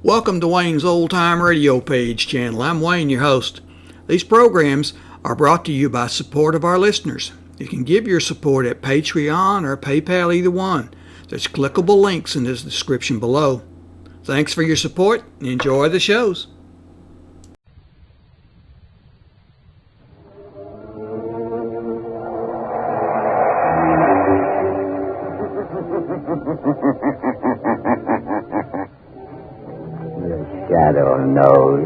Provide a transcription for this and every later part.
Welcome to Wayne's Old Time Radio Page channel. I'm Wayne, your host. These programs are brought to you by support of our listeners. You can give your support at Patreon or PayPal, either one. There's clickable links in the description below. Thanks for your support and enjoy the shows. Shadow knows.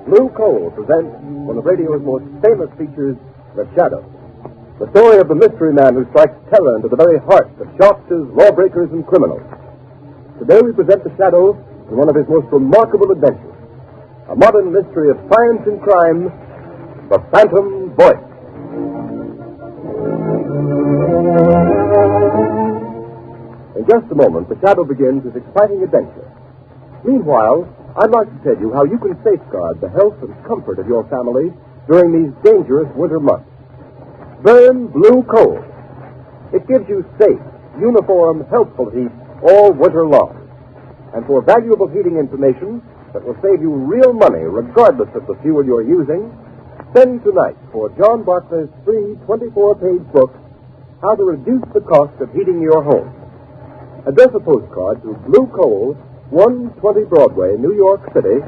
Blue Coal presents one of radio's most famous features, The Shadow. The story of the mystery man who strikes terror into the very heart of shopsters, lawbreakers, and criminals. Today we present The Shadow in one of his most remarkable adventures. A modern mystery of science and crime, The Phantom Voice. In just a moment, The Shadow begins his exciting adventure. Meanwhile, I'd like to tell you how you can safeguard the health and comfort of your family during these dangerous winter months. Burn Blue Coal. It gives you safe, uniform, helpful heat all winter long. And for valuable heating information that will save you real money regardless of the fuel you're using, send tonight for John Barclay's free 24-page book, How to Reduce the Cost of Heating Your Home. Address a postcard to Blue Coal, 120 Broadway, New York City,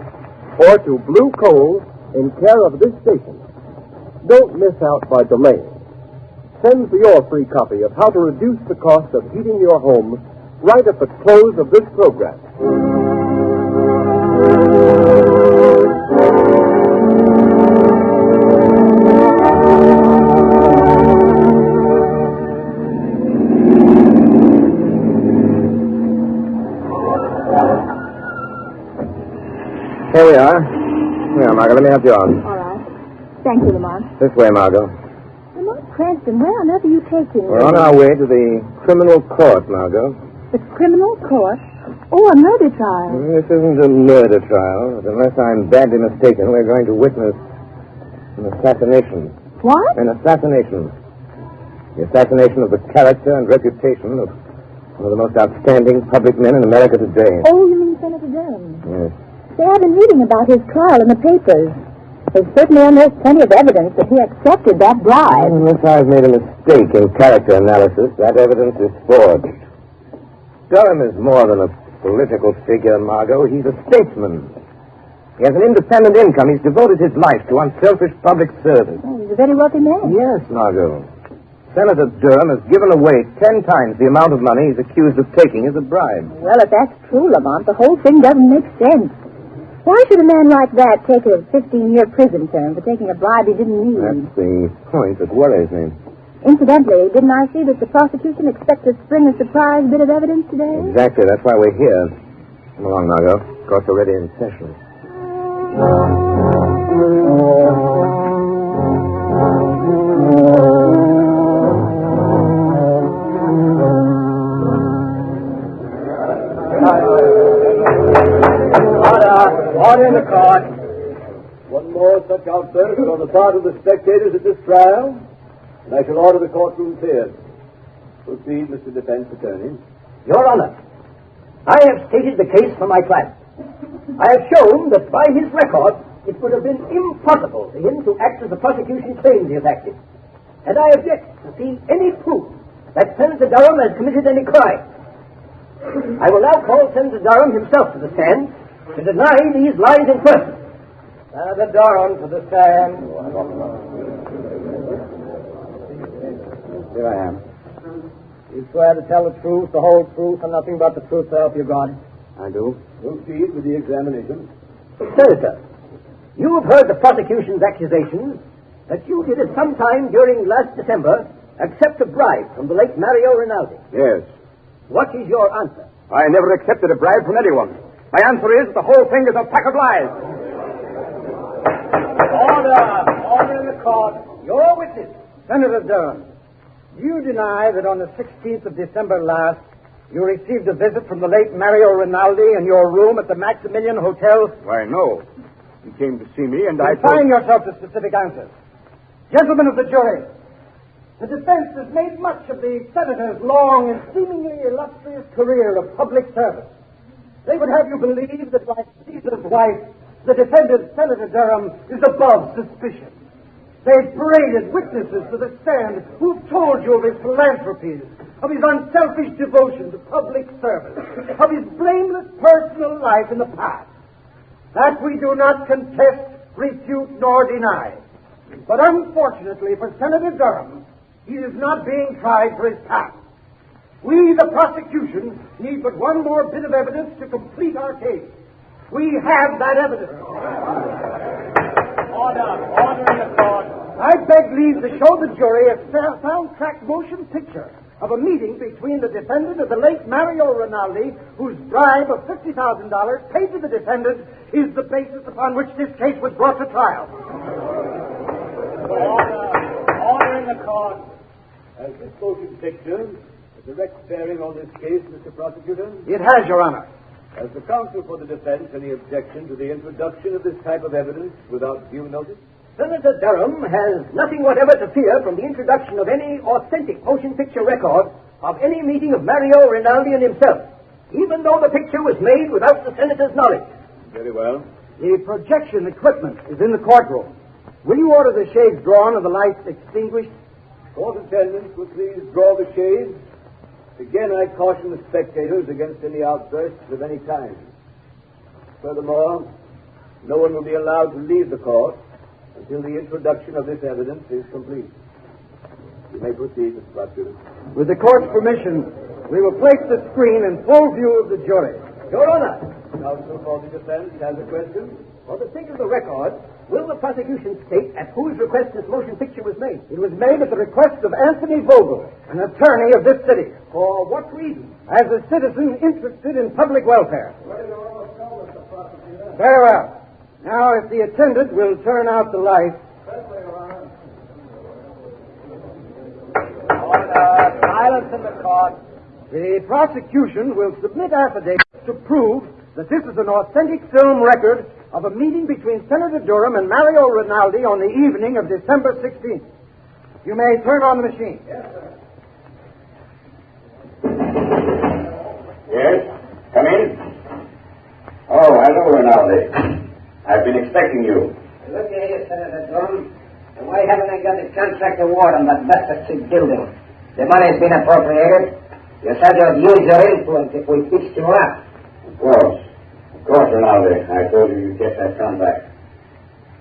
or to Blue Coal in care of this station. Don't miss out by delaying. Send for your free copy of How to Reduce the Cost of Heating Your Home right at the close of this program. Here we are. Here, Margot, let me help you on. All right. Thank you, Lamont. This way, Margot. Lamont Cranston, where on earth are you taking me? We're on our way to the criminal court, Margot. The criminal court? Oh, a murder trial. This isn't a murder trial. But unless I'm badly mistaken, we're going to witness an assassination. What? An assassination. The assassination of the character and reputation of one of the most outstanding public men in America today. Oh, you mean Senator Durham? Yes. Say, I've been reading about his trial in the papers. There's certainly unearthed plenty of evidence that he accepted that bribe. Unless I've made a mistake in character analysis, that evidence is forged. Durham is more than a political figure, Margot. He's a statesman. He has an independent income. He's devoted his life to unselfish public service. Oh, he's a very wealthy man. Yes, Margot. Senator Durham has given away 10 times the amount of money he's accused of taking as a bribe. Well, if that's true, Lamont, the whole thing doesn't make sense. Why should a man like that take a 15-year prison term for taking a bribe he didn't need? That's the point that worries me. Incidentally, didn't I see that the prosecution expects to spring a surprise bit of evidence today? Exactly. That's why we're here. Come along, Margot. Of course, we're already in session. Order in the court. One more such outburst on the part of the spectators at this trial, and I shall order the courtroom cleared. Proceed, Mr. Defense Attorney. Your Honor, I have stated the case for my client. I have shown that by his record, it would have been impossible for him to act as the prosecution claims he has acted. And I object to see any proof that Senator Durham has committed any crime. I will now call Senator Durham himself to the stand to deny these lies in person. Senator Durham to the stand. Here I am. You swear to tell the truth, the whole truth, and nothing but the truth to help you God? I do. Proceed with the examination. Senator, you have heard the prosecution's accusations that you did at some time during last December accept a bribe from the late Mario Rinaldi. Yes. What is your answer? I never accepted a bribe from anyone. My answer is the whole thing is a pack of lies. Order! Order in the court. Your witness. Senator Durham, do you deny that on the 16th of December last, you received a visit from the late Mario Rinaldi in your room at the Maximilian Hotel? Why, no. He came to see me, and I Confine yourself to specific answers. Gentlemen of the jury, the defense has made much of the senator's long and seemingly illustrious career of public service. They would have you believe that, like Caesar's wife, the defendant, Senator Durham, is above suspicion. They've paraded witnesses to the stand who've told you of his philanthropies, of his unselfish devotion to public service, of his blameless personal life in the past. That we do not contest, refute, nor deny. But unfortunately for Senator Durham, he is not being tried for his past. We, the prosecution, need but one more bit of evidence to complete our case. We have that evidence. Order in the court. I beg leave to show the jury a soundtrack motion picture of a meeting between the defendant and the late Mario Rinaldi, whose bribe of $50,000 paid to the defendant is the basis upon which this case was brought to trial. Order in the court. Has this motion picture a direct bearing on this case, Mr. Prosecutor? It has, Your Honor. Has the counsel for the defense any objection to the introduction of this type of evidence without due notice? Senator Durham has nothing whatever to fear from the introduction of any authentic motion picture record of any meeting of Mario Rinaldi and himself, even though the picture was made without the senator's knowledge. Very well. The projection equipment is in the courtroom. Will you order the shades drawn and the lights extinguished? Court attendants will please draw the shades. Again, I caution the spectators against any outbursts of any kind. Furthermore, no one will be allowed to leave the court until the introduction of this evidence is complete. You may proceed, Mr. Prosecutor. With the court's permission, we will place the screen in full view of the jury. Your Honor, Counsel for the defense has a question. for the sake of the record, will the prosecution state at whose request this motion picture was made? It was made at the request of Anthony Vogel, an attorney of this city. For what reason? As a citizen interested in public welfare. Very well. Now, if the attendant will turn out the light. Order. Silence in the court. The prosecution will submit affidavits to prove that this is an authentic film record of a meeting between Senator Durham and Mario Rinaldi on the evening of December 16th. You may turn on the machine. Yes, come in. Oh, hello, Rinaldi. I've been expecting you. Look here, Senator Durham. Why haven't I got a contract award on that Bedford Street building? The money's been appropriated. You said you'd use your influence if we fixed you up. Of course, Rinaldi. I told you you'd get that contract.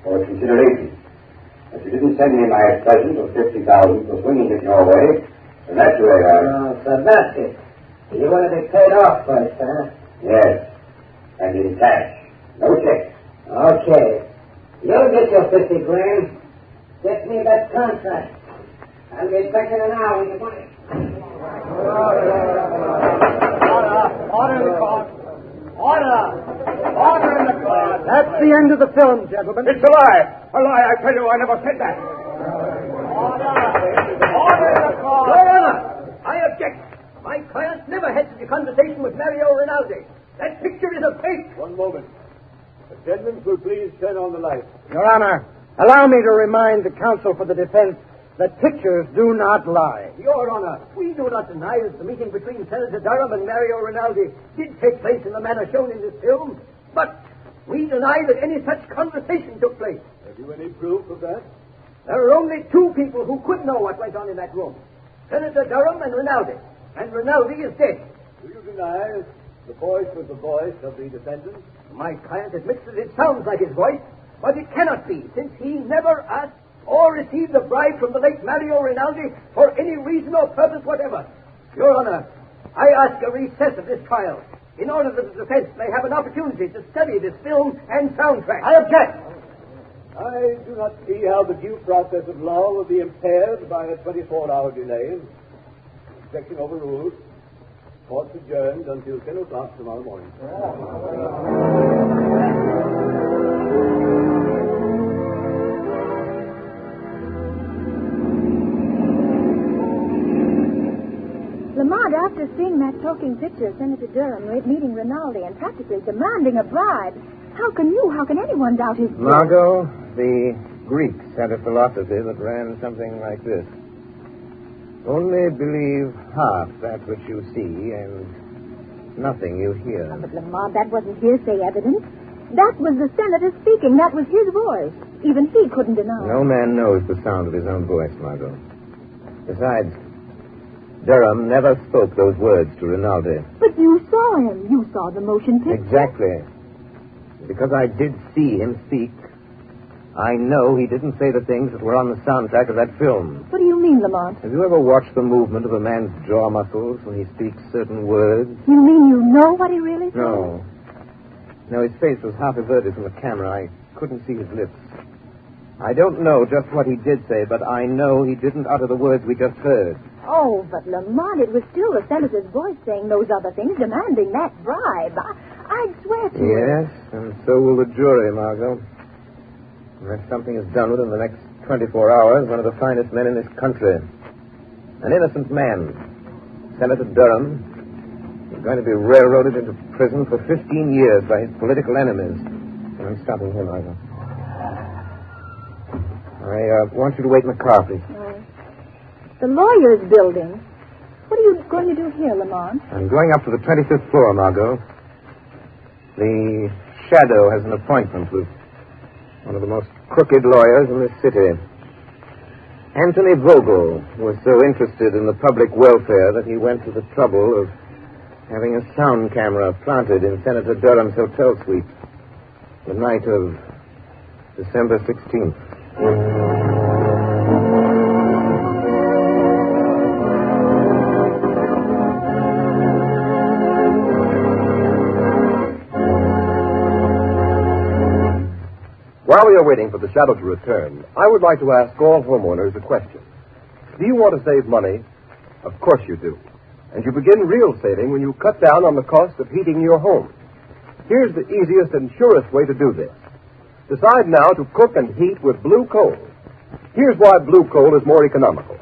For consideration. If you didn't send me my present of $50,000 for swinging it your way, then that's the way I... Oh, so that's it. You want to be paid off first, huh? Yes. And in cash. No check. Okay. You'll get your 50 grand. Get me that contract. I'll be back in an hour with your money. Order in the court. Order in the court. That's the end of the film, gentlemen. It's a lie! A lie, I tell you, I never said that. Order in the court. Your Honor, I object. My client never had such a conversation with Mario Rinaldi. That picture is a fake. One moment. Attendants will please turn on the light. Your Honor, allow me to remind the counsel for the defense that pictures do not lie. Your Honor, we do not deny that the meeting between Senator Durham and Mario Rinaldi did take place in the manner shown in this film, but we deny that any such conversation took place. Have you any proof of that? There are only two people who could know what went on in that room. Senator Durham and Rinaldi. And Rinaldi is dead. Do you deny the voice was the voice of the defendant? My client admits that it sounds like his voice, but it cannot be, since he never asked or received a bribe from the late Mario Rinaldi for any reason or purpose whatever. Your Honor, I ask a recess of this trial in order that the defense may have an opportunity to study this film and soundtrack. I object. I do not see how the due process of law will be impaired by a 24-hour delay. Objection overruled. Court adjourned until 10 o'clock tomorrow morning. Lamont, after seeing that talking picture of Senator Durham meeting Rinaldi and practically demanding a bribe, how can anyone doubt his guilt? Margot, the Greeks had a philosophy that ran something like this. Only believe half that which you see and nothing you hear. Oh, but Lamont, that wasn't hearsay evidence. That was the senator speaking. That was his voice. Even he couldn't deny it. No man knows the sound of his own voice, Margot. Besides, Durham never spoke those words to Rinaldi. But you saw him. You saw the motion picture. Exactly. Because I did see him speak, I know he didn't say the things that were on the soundtrack of that film. What do you mean, Lamont? Have you ever watched the movement of a man's jaw muscles when he speaks certain words? You mean you know what he really said? No. No, his face was half averted from the camera. I couldn't see his lips. I don't know just what he did say, but I know he didn't utter the words we just heard. Oh, but Lamont, it was still the senator's voice saying those other things, demanding that bribe. I'd swear to it. Yes, and so will the jury, Margot. Unless something is done within the next 24 hours, one of the finest men in this country, an innocent man, Senator Durham, is going to be railroaded into prison for 15 years by his political enemies. I'm stopping here, Margot. I want you to wait in the car, please. The lawyer's building. What are you going to do here, Lamont? I'm going up to the 25th floor, Margot. The Shadow has an appointment with one of the most crooked lawyers in this city. Anthony Vogel was so interested in the public welfare that he went to the trouble of having a sound camera planted in Senator Durham's hotel suite the night of December 16th. While we are waiting for the Shadow to return, I would like to ask all homeowners a question. Do you want to save money? Of course you do. And you begin real saving when you cut down on the cost of heating your home. Here's the easiest and surest way to do this. Decide now to cook and heat with blue coal. Here's why blue coal is more economical.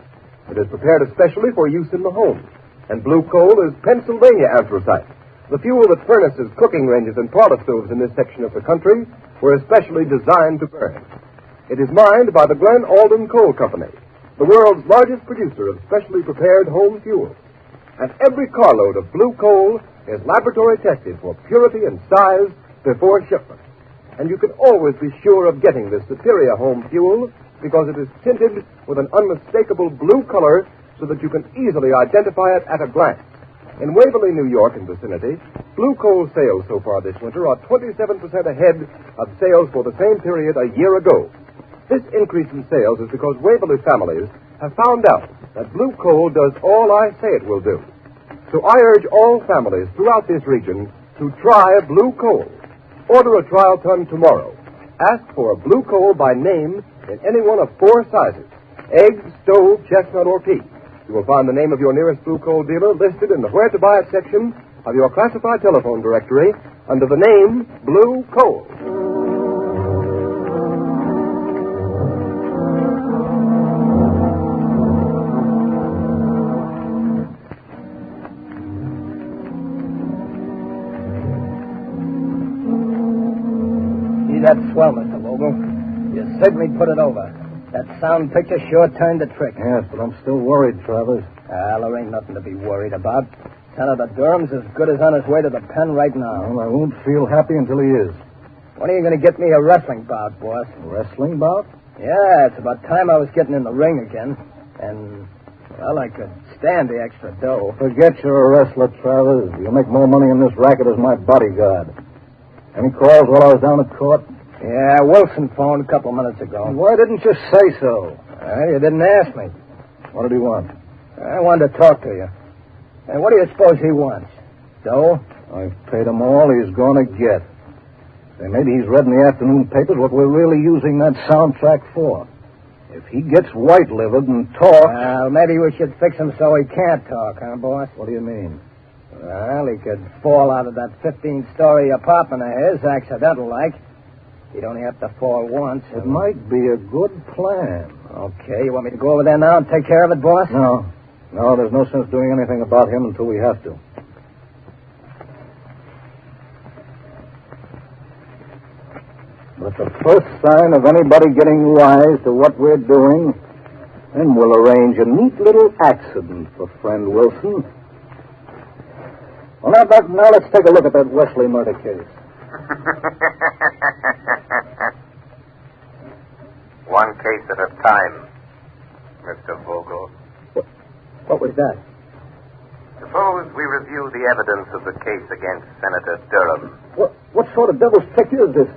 It is prepared especially for use in the home. And blue coal is Pennsylvania anthracite, the fuel that furnaces cooking ranges and parlor stoves in this section of the country were especially designed to burn. It is mined by the Glen Alden Coal Company, the world's largest producer of specially prepared home fuel. And every carload of blue coal is laboratory tested for purity and size before shipment. And you can always be sure of getting this superior home fuel because it is tinted with an unmistakable blue color so that you can easily identify it at a glance. In Waverly, New York and vicinity, blue coal sales so far this winter are 27% ahead of sales for the same period a year ago. This increase in sales is because Waverly families have found out that blue coal does all I say it will do. So I urge all families throughout this region to try blue coal. Order a trial ton tomorrow. Ask for a blue coal by name in any one of 4 sizes: egg, stove, chestnut, or pea. You will find the name of your nearest blue coal dealer listed in the Where to Buy It section of your classified telephone directory under the name Blue Coal. See that swell, Mr. Vogel? You certainly put it over. That sound picture sure turned the trick. Yes, but I'm still worried, Travers. Well, there ain't nothing to be worried about. Senator Durham's as good as on his way to the pen right now. Well, I won't feel happy until he is. When are you going to get me a wrestling bout, boss? A wrestling bout? Yeah, it's about time I was getting in the ring again. And, well, I could stand the extra dough. Forget you're a wrestler, Travers. You'll make more money in this racket as my bodyguard. Any calls while I was down at court? Yeah, Wilson phoned a couple minutes ago. Why didn't you say so? You didn't ask me. What did he want? I wanted to talk to you. And what do you suppose he wants? Dough? I've paid him all he's going to get. Say, maybe he's read in the afternoon papers what we're really using that soundtrack for. If he gets white-livered and talks... Well, maybe we should fix him so he can't talk, huh, boss? What do you mean? Well, he could fall out of that 15-story apartment of his, accidental-like. He'd only have to fall once. It might be a good plan. Okay, you want me to go over there now and take care of it, boss? No. No, there's no sense doing anything about him until we have to. But the first sign of anybody getting wise to what we're doing, then we'll arrange a neat little accident for friend Wilson. Well, now let's take a look at that Wesley murder case. One case at a time, Mr. Vogel. What was that? Suppose we review the evidence of the case against Senator Durham. What sort of devil's trick is this?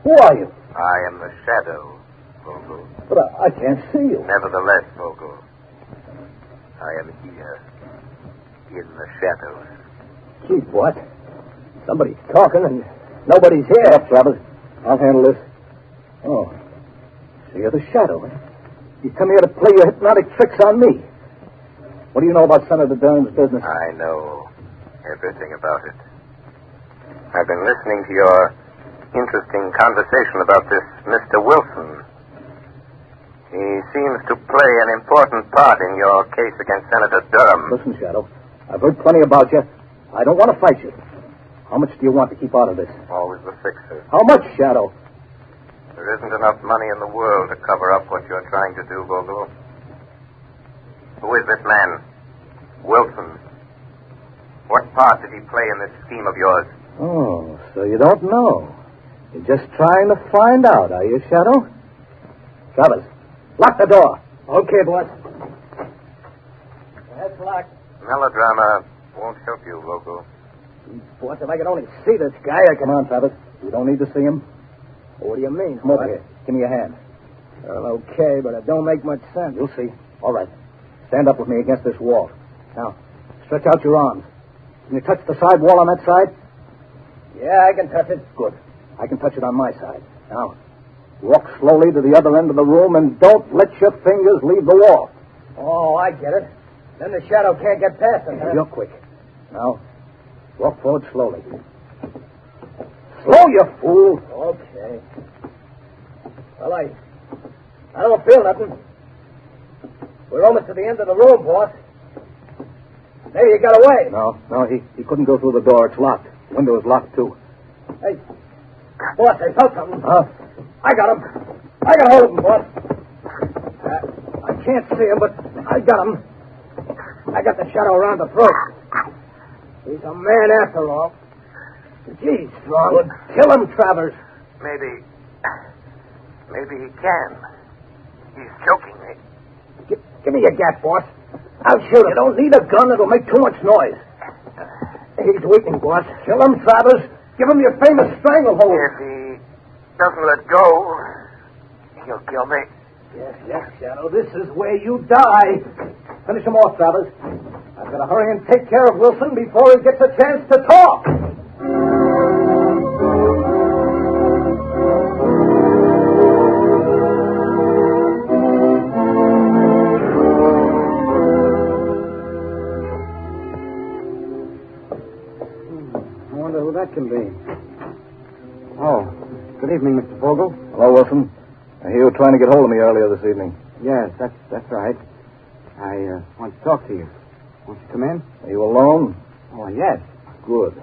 Who are you? I am the Shadow, Vogel. But I can't see you. Nevertheless, Vogel, I am here, in the shadows. Gee, what? Somebody's talking and nobody's here. Shut up, Travis. I'll handle this. Oh. So you're the Shadow, eh? You come here to play your hypnotic tricks on me. What do you know about Senator Durham's business? I know everything about it. I've been listening to your interesting conversation about this Mr. Wilson. He seems to play an important part in your case against Senator Durham. Listen, Shadow, I've heard plenty about you. I don't want to fight you. How much do you want to keep out of this? Always the fixer. How much, Shadow? There isn't enough money in the world to cover up what you're trying to do, Vogel. Who is this man? Wilson. What part did he play in this scheme of yours? Oh, so you don't know. You're just trying to find out, are you, Shadow? Travis, lock the door. Okay, boss. That's locked. Melodrama won't help you, Vogel. Boss, if I could only see this guy, I could... Come on, Travis. You don't need to see him. What do you mean? Come over here. Give me your hand. Well, okay, but it don't make much sense. You'll see. All right. Stand up with me against this wall. Now, stretch out your arms. Can you touch the side wall on that side? Yeah, I can touch it. Good. I can touch it on my side. Now, walk slowly to the other end of the room and don't let your fingers leave the wall. Oh, I get it. Then the Shadow can't get past it, huh? You're quick. Now, walk forward slowly. Slow, you fool. Okay. Well, I don't feel nothing. We're almost to the end of the room, boss. Maybe you got away. No, he couldn't go through the door. It's locked. The window is locked, too. Hey, boss, I felt something. Huh? I got him. I got hold of him, boss. I can't see him, but I got him. I got the Shadow around the throat. He's a man after all. Gee, strong. Well, kill him, Travers. Maybe he can. He's choking me. Give me your gat, boss. I'll shoot him. You don't need a gun. It'll make too much noise. He's weakening, boss. Kill him, Travers. Give him your famous stranglehold. If he doesn't let go, he'll kill me. Yes, Shadow. This is where you die. Finish him off, Travers. I've got to hurry and take care of Wilson before he gets a chance to talk. I wonder who that can be. Oh, good evening, Mr. Vogel. Hello, Wilson. I hear you were trying to get hold of me earlier this evening. Yes, that's right. I want to talk to you. Won't you come in? Are you alone? Oh, yes. Good.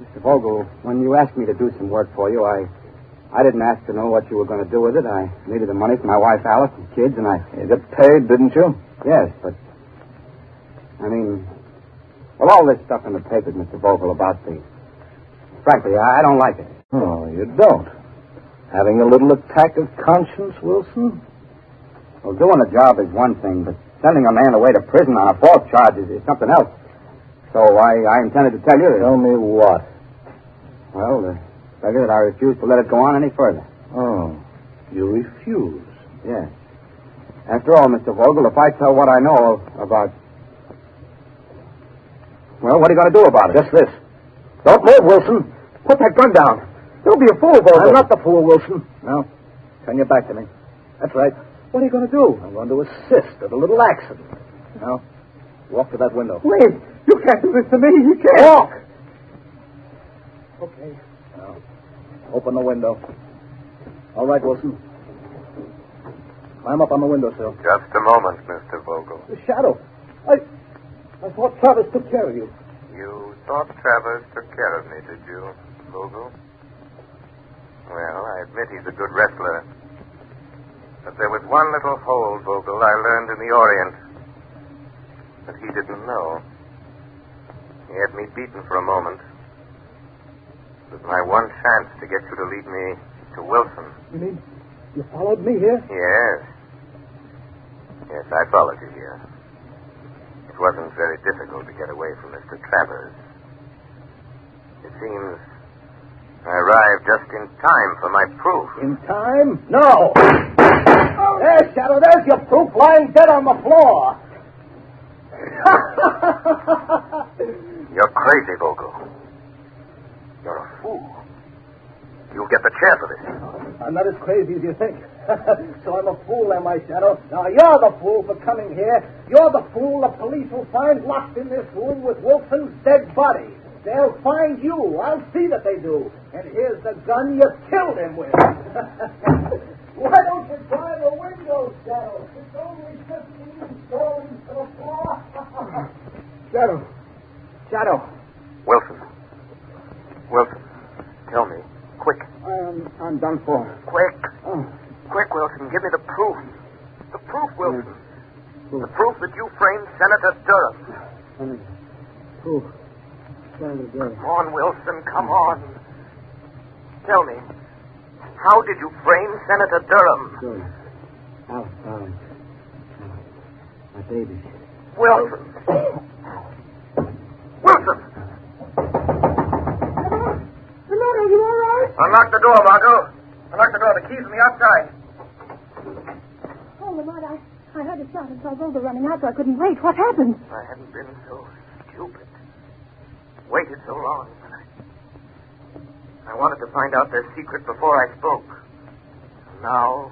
Mr. Vogel, when you asked me to do some work for you, I didn't ask to know what you were going to do with it. I needed the money for my wife, Alice, and kids, and You got paid, didn't you? Yes, but... I mean... Well, all this stuff in the papers, Mr. Vogel, about the... Frankly, I don't like it. Oh, you don't? Having a little attack of conscience, Wilson? Well, doing a job is one thing, but sending a man away to prison on a false charge is something else. So I intended to tell you that... Tell me what? Well, tell you that I refuse to let it go on any further. Oh, you refuse? Yes. After all, Mr. Vogel, if I tell what I know about... Well, what are you going to do about it? Just this. Don't move, Wilson. Put that gun down. Don't be a fool, Vogel. I'm not the fool, Wilson. Now, turn your back to me. That's right. What are you going to do? I'm going to assist at a little accident. Now, walk to that window. Wait! You can't do this to me. You can't. Walk! Okay. Now, open the window. All right, Wilson. Climb up on the windowsill. Just a moment, Mr. Vogel. The Shadow. I thought Travis took care of you. You thought Travers took care of me, did you, Vogel? Well, I admit he's a good wrestler. But there was one little hold, Vogel, I learned in the Orient that he didn't know. He had me beaten for a moment. It was my one chance to get you to lead me to Wilson. You mean you followed me here? Yes. Yes, I followed you here. It wasn't very difficult to get away from Mr. Travers. It seems I arrived just in time for my proof. In time? No. There, Shadow, there's your proof lying dead on the floor. You're crazy, Vogel. You're a fool. You'll get the chair for this. I'm not as crazy as you think. So I'm a fool, am I, Shadow? Now, you're the fool for coming here. You're the fool the police will find locked in this room with Wilson's dead body. They'll find you. I'll see that they do. And here's the gun you killed him with. Why don't you try the window, Shadow? It's only 15 stories to the floor. Shadow. Wilson, tell me, quick. I'm done for. Quick. Oh. Quick, Wilson, give me the proof. The proof, Wilson. The proof that you framed Senator Durham. Proof. Come on, Wilson, come on. Tell me, how did you frame Senator Durham? Good. My baby. Wilson. Wilson! Are you all right? Unlock the door, Margot. Unlock the door. The key's on the outside. Oh, Lamont, I heard a shot and saw Golda running out, so I couldn't wait. What happened? I hadn't been so stupid. Waited so long. I wanted to find out their secret before I spoke. Now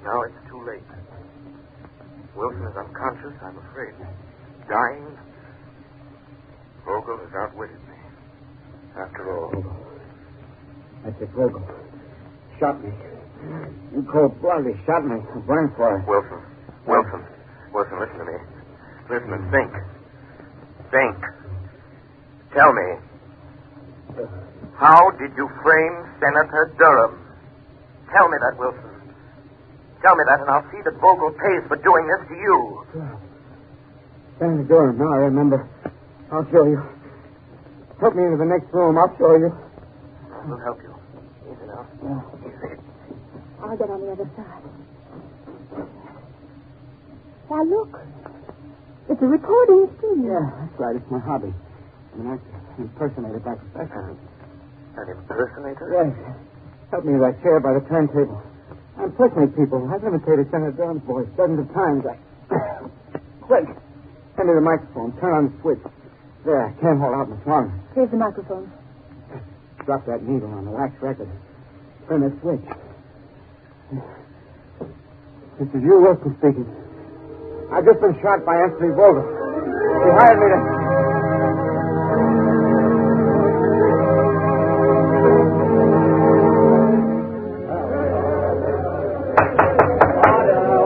it's too late. Wilson is unconscious, I'm afraid. Dying. Vogel has outwitted me. After all. That's it, Vogel. Shot me. You cold-bloodedly shot me. I'm running for it. Wilson, listen to me. Listen and think. Think. Tell me. How did you frame Senator Durham? Tell me that, Wilson. Tell me that, and I'll see that Vogel pays for doing this to you. Senator Durham, now I remember. I'll show you. Put me into the next room. I'll show you. We'll help you. Easy now. Easy. I'll get on the other side. Now, look. It's a recording studio. Yeah, that's right. It's my hobby. I'm an actor. An impersonator by profession. An impersonator? Yes. Help me with that chair by the turntable. I impersonate people. I've imitated Senator Durham's voice dozens of times. Quick. Hand me the microphone. Turn on the switch. There, I can't hold out much longer. Here's the microphone. Drop that needle on the wax record. Turn the switch. This is you, Wilson, speaking. I've just been shot by Anthony Vogel. He hired me to...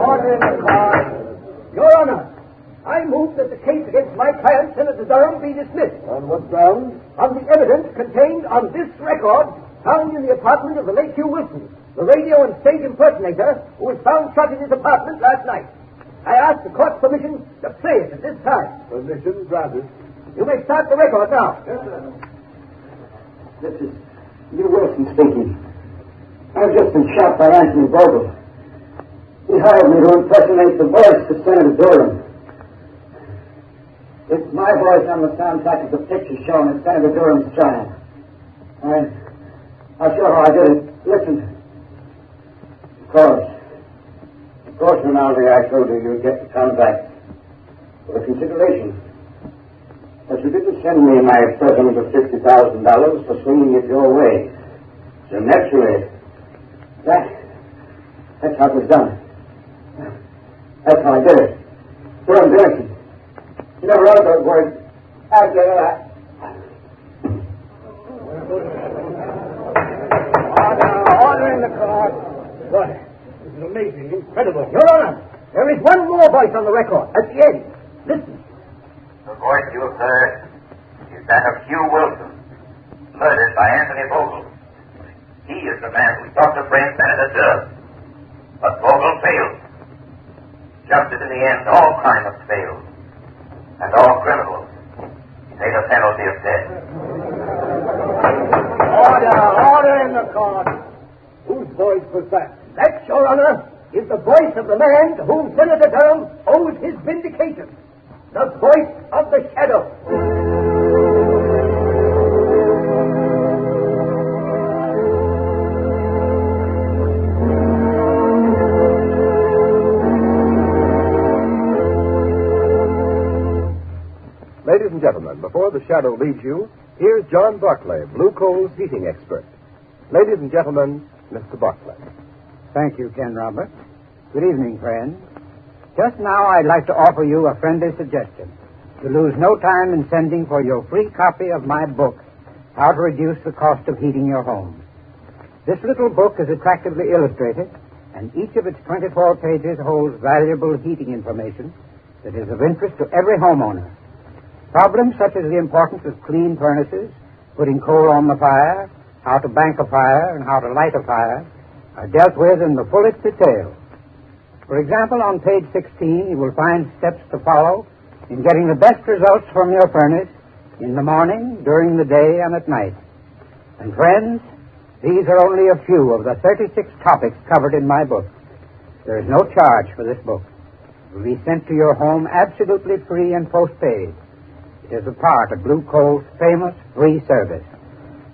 Order in the court. Your Honor, I move that the case against my client, Senator Durham, be dismissed. On what grounds? On the evidence contained on this record found in the apartment of the late Hugh Wilson, the radio and stage impersonator who was found shot in his apartment last night. I ask the court's permission to play it at this time. Permission granted. You may start the record now. Yes, sir. This is Hugh Wilson speaking. I've just been shot by Anthony Vogel. He hired me to impersonate the voice of Senator Durham. It's my voice on the soundtrack of the picture shown at Senator Durham's trial. I'll show how I did it. Listen. Of course, Rinaldi, I told you you'd get the contract for the consideration. But you didn't send me my present of $50,000 for swinging it your way. So naturally, that's how it was done. That's how I did it. Durham Dennison. You never wrote those words. After that. Order in the court. What? This is amazing, incredible. Your Honor, there is one more voice on the record at the end. Listen. The voice you have heard is that of Hugh Wilson, murdered by Anthony Vogel. He is the man who sought to frame Senator Durr. But Vogel failed. Justice in the end, all crime must fail. And all criminals pay the penalty of death. Order in the court. Whose voice was that? That, Your Honor, is the voice of the man to whom Senator Durham owes his vindication. The voice of the Shadow. Ladies and gentlemen, before the Shadow leaves you, here's John Barclay, Blue Coal's heating expert. Ladies and gentlemen, Mr. Barclay. Thank you, Ken Roberts. Good evening, friends. Just now, I'd like to offer you a friendly suggestion. To lose no time in sending for your free copy of my book, How to Reduce the Cost of Heating Your Home. This little book is attractively illustrated, and each of its 24 pages holds valuable heating information that is of interest to every homeowner. Problems such as the importance of clean furnaces, putting coal on the fire, how to bank a fire, and how to light a fire are dealt with in the fullest detail. For example, on page 16, you will find steps to follow in getting the best results from your furnace in the morning, during the day, and at night. And friends, these are only a few of the 36 topics covered in my book. There is no charge for this book. It will be sent to your home absolutely free and postpaid. It is a part of Blue Coal's famous free service.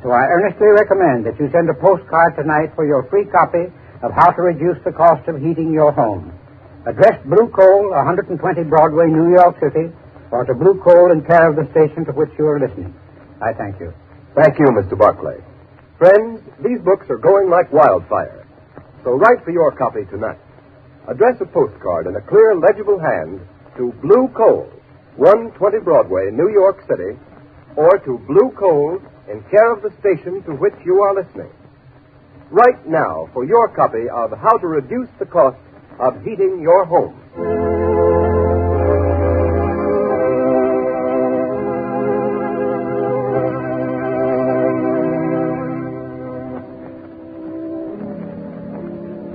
So I earnestly recommend that you send a postcard tonight for your free copy of How to Reduce the Cost of Heating Your Home. Addressed Blue Coal, 120 Broadway, New York City, or to Blue Coal in care of the station to which you are listening. I thank you. Thank you, Mr. Barclay. Friends, these books are going like wildfire. So write for your copy tonight. Address a postcard in a clear, legible hand to Blue Coal, 120 Broadway, New York City, or to Blue Coal in care of the station to which you are listening. Write now for your copy of How to Reduce the Cost of Heating Your Home.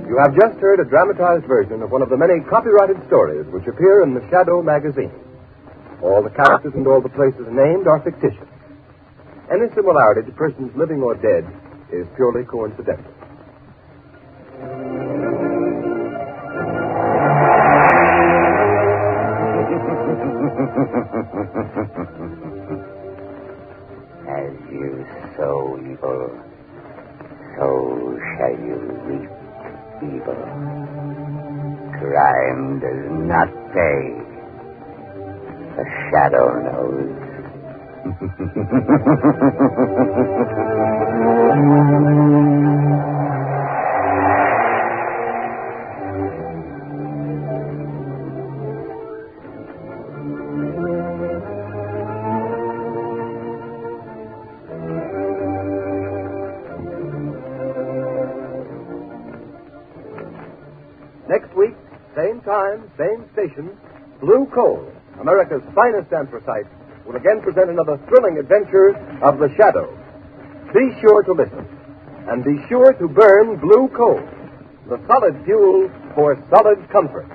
You have just heard a dramatized version of one of the many copyrighted stories which appear in the Shadow magazine. All the characters and all the places named are fictitious. Any similarity to persons living or dead is purely coincidental. As you sow evil, so shall you reap evil. Crime does not pay. The Shadow knows. Next week, same time, same station, Blue Coal, America's finest anthracite, will again present another thrilling adventure of the Shadow. Be sure to listen, and be sure to burn Blue Coal, the solid fuel for solid comfort.